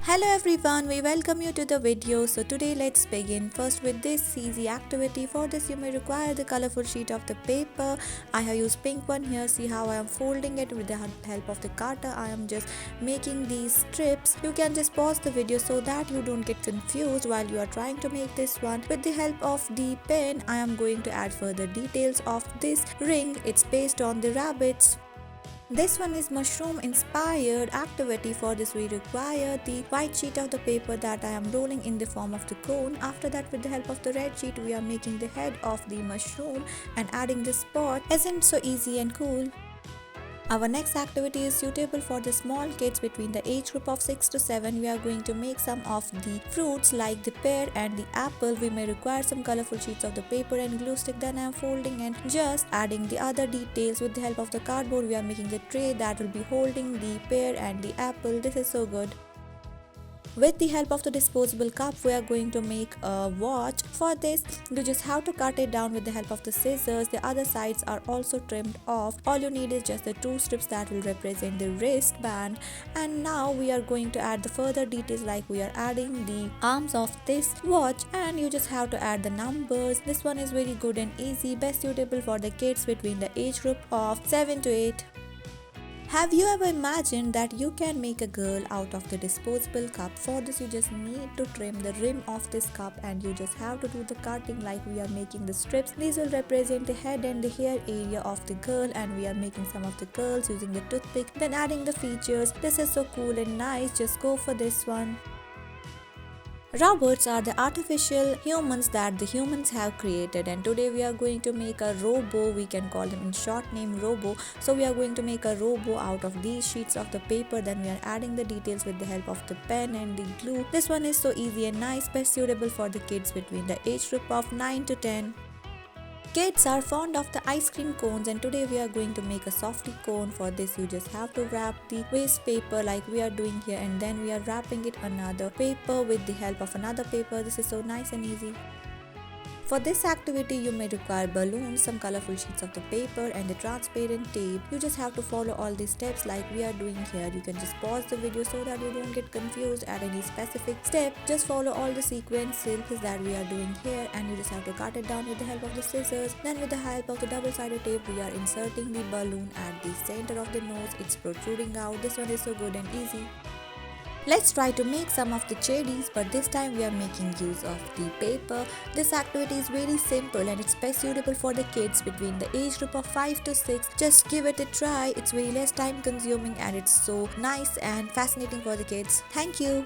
Hello everyone, we welcome you to the video. So today let's begin first with this easy activity. For this you may require the colorful sheet of the paper. I have used pink one here. See how I am folding it with the help of the cutter. I am just making these strips. You can just pause the video so that you don't get confused while you are trying to make this one. With the help of the pen, I am going to add further details of this ring. It's based on the rabbits. This one is mushroom inspired activity. For this we require the white sheet of the paper that I am rolling in the form of the cone. After that, with the help of the red sheet, we are making the head of the mushroom and adding the spot. Isn't so easy and cool? Our next activity is suitable for the small kids between the age group of 6 to 7. We are going to make some of the fruits like the pear and the apple. We may require some colorful sheets of the paper and glue stick. Then I am folding and just adding the other details. With the help of the cardboard, we are making the tray that will be holding the pear and the apple. This is so good. With the help of the disposable cup, we are going to make a watch. For this, you just have to cut it down with the help of the scissors. The other sides are also trimmed off. All you need is just the two strips that will represent the wristband. And now we are going to add the further details, like we are adding the arms of this watch, and you just have to add the numbers. This one is very good and easy, best suitable for the kids between the age group of 7 to 8. Have you ever imagined that you can make a girl out of the disposable cup? For this you just need to trim the rim of this cup and you just have to do the cutting like we are making the strips. These will represent the head and the hair area of the girl, and we are making some of the curls using the toothpick, then adding the features. This is so cool and nice, just go for this one. Robots are the artificial humans that the humans have created, and today we are going to make a robo. We can call them in short name Robo. So we are going to make a robo out of these sheets of the paper. Then we are adding the details with the help of the pen and the glue. This one is so easy and nice, best suitable for the kids between the age group of 9 to 10. Kids are fond of the ice cream cones, and today we are going to make a softy cone. For this you just have to wrap the waste paper like we are doing here, and then we are wrapping it another paper with the help of another paper. This is so nice and easy. For this activity you may require balloons, some colorful sheets of the paper and the transparent tape. You just have to follow all these steps like we are doing here. You can just pause the video so that you don't get confused at any specific step. Just follow all the sequences that we are doing here, and you just have to cut it down with the help of the scissors. Then with the help of the double-sided tape we are inserting the balloon at the center of the nose. It's protruding out. This one is so good and easy. Let's try to make some of the cherries, but this time we are making use of the paper. This activity is very simple and it's best suitable for the kids between the age group of 5 to 6. Just give it a try. It's very less time consuming and it's so nice and fascinating for the kids. Thank you.